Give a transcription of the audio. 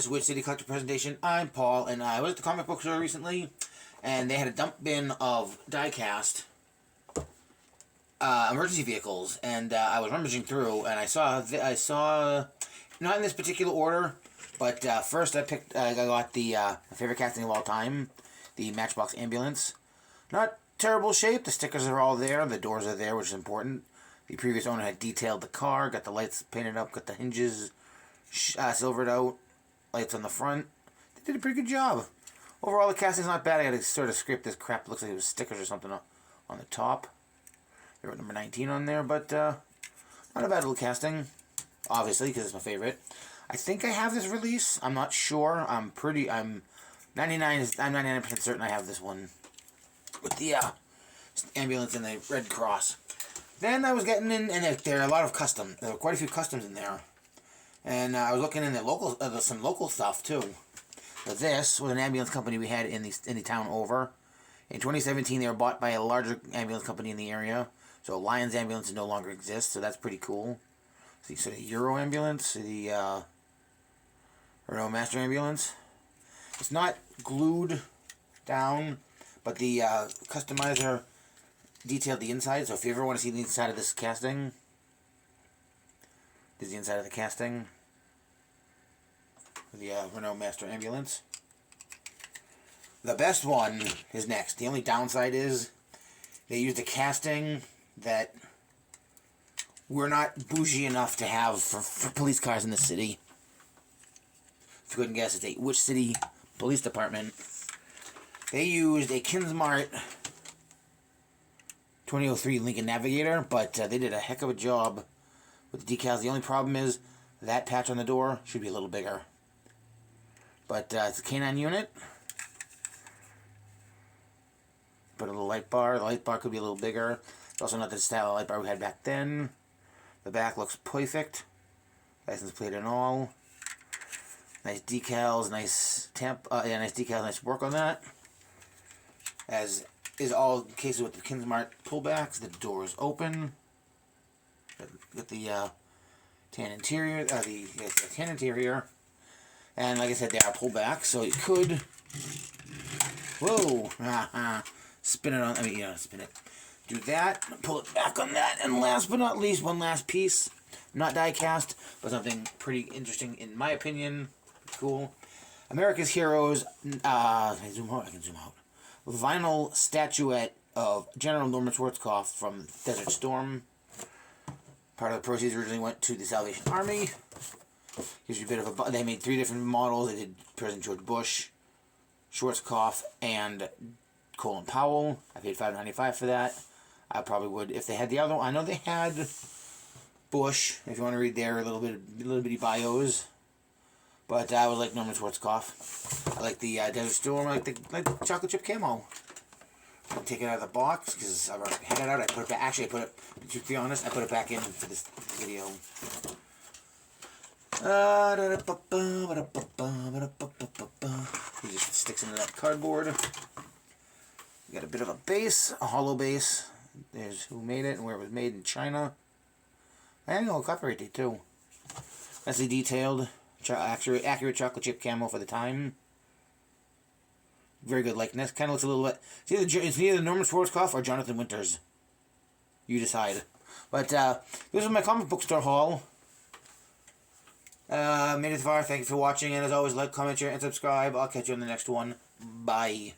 this Weird City Collector presentation. I'm Paul, and I was at the comic book store recently, and they had a dump bin of Diecast emergency vehicles, and I was rummaging through, and I saw not in this particular order, but first I got the my favorite casting of all time, the Matchbox ambulance. Not terrible shape. The stickers are all there. The doors are there, which is important. The previous owner had detailed the car, got the lights painted up, got the hinges silvered out, lights on the front. They did a pretty good job. Overall, the casting's not bad. I got to sort of scrape this crap. It looks like it was stickers or something on the top. They wrote number 19 on there, but not a bad little casting. Obviously, because it's my favorite. I think I have this release. I'm not sure. I'm 99% certain I have this one with the ambulance and the Red Cross. Then I was getting in, and there are a lot of custom. There were quite a few customs in there. And I was looking in the local, some local stuff too. But this was an ambulance company we had in the town over. In 2017, they were bought by a larger ambulance company in the area. So Lions Ambulance no longer exists, so that's pretty cool. So the sort of Euro ambulance, the Renault Master ambulance. It's not glued down, but the customizer detailed the inside. So if you ever want to see the inside of this casting, this is the inside of the casting. The Renault Master ambulance. The best one is next. The only downside is they used a casting that we're not bougie enough to have for police cars in the city. If you couldn't guess, it's which city police department. They used a Kinsmart 2003 Lincoln Navigator, but they did a heck of a job with the decals. The only problem is that patch on the door should be a little bigger. But it's a K9 unit. Put a little light bar. The light bar could be a little bigger. It's also not the style of light bar we had back then. The back looks perfect. License plate and all. Nice decals, nice nice decals, nice work on that. As is all cases with the Kinsmart pullbacks, the door is open. Got the tan interior, the tan interior. And like I said, they are pullbacks, so you could, spin it on, spin it. Do that, pull it back on that, and last but not least, one last piece. Not die-cast, but something pretty interesting in my opinion. Cool. America's Heroes, I can zoom out. Vinyl statuette of General Norman Schwarzkopf from Desert Storm. Part of the proceeds originally went to the Salvation Army. Gives you a bit of a... They made 3 different models. They did President George Bush, Schwarzkopf, and Colin Powell. I paid $5.95 for that. I probably would if they had the other one. I know they had Bush, if you want to read their little bitty bios. But I would like Norman Schwarzkopf. I like the Desert Storm. I like the chocolate chip camo. I'll take it out of the box because I've already had it out. I put it back. Actually, to be honest, I put it back in for this video. It just sticks into that cardboard. You got a bit of a base, a hollow base. There's who made it and where it was made in China. I know, copyright date too. That's the detailed, accurate chocolate chip camo for the time. Very good likeness. Kind of looks a little bit. It's either Norman Schwarzkopf or Jonathan Winters. You decide. But this is my comic book store haul. Made it far. Thank you for watching, and as always, like, comment, share, and subscribe. I'll catch you on the next one. Bye.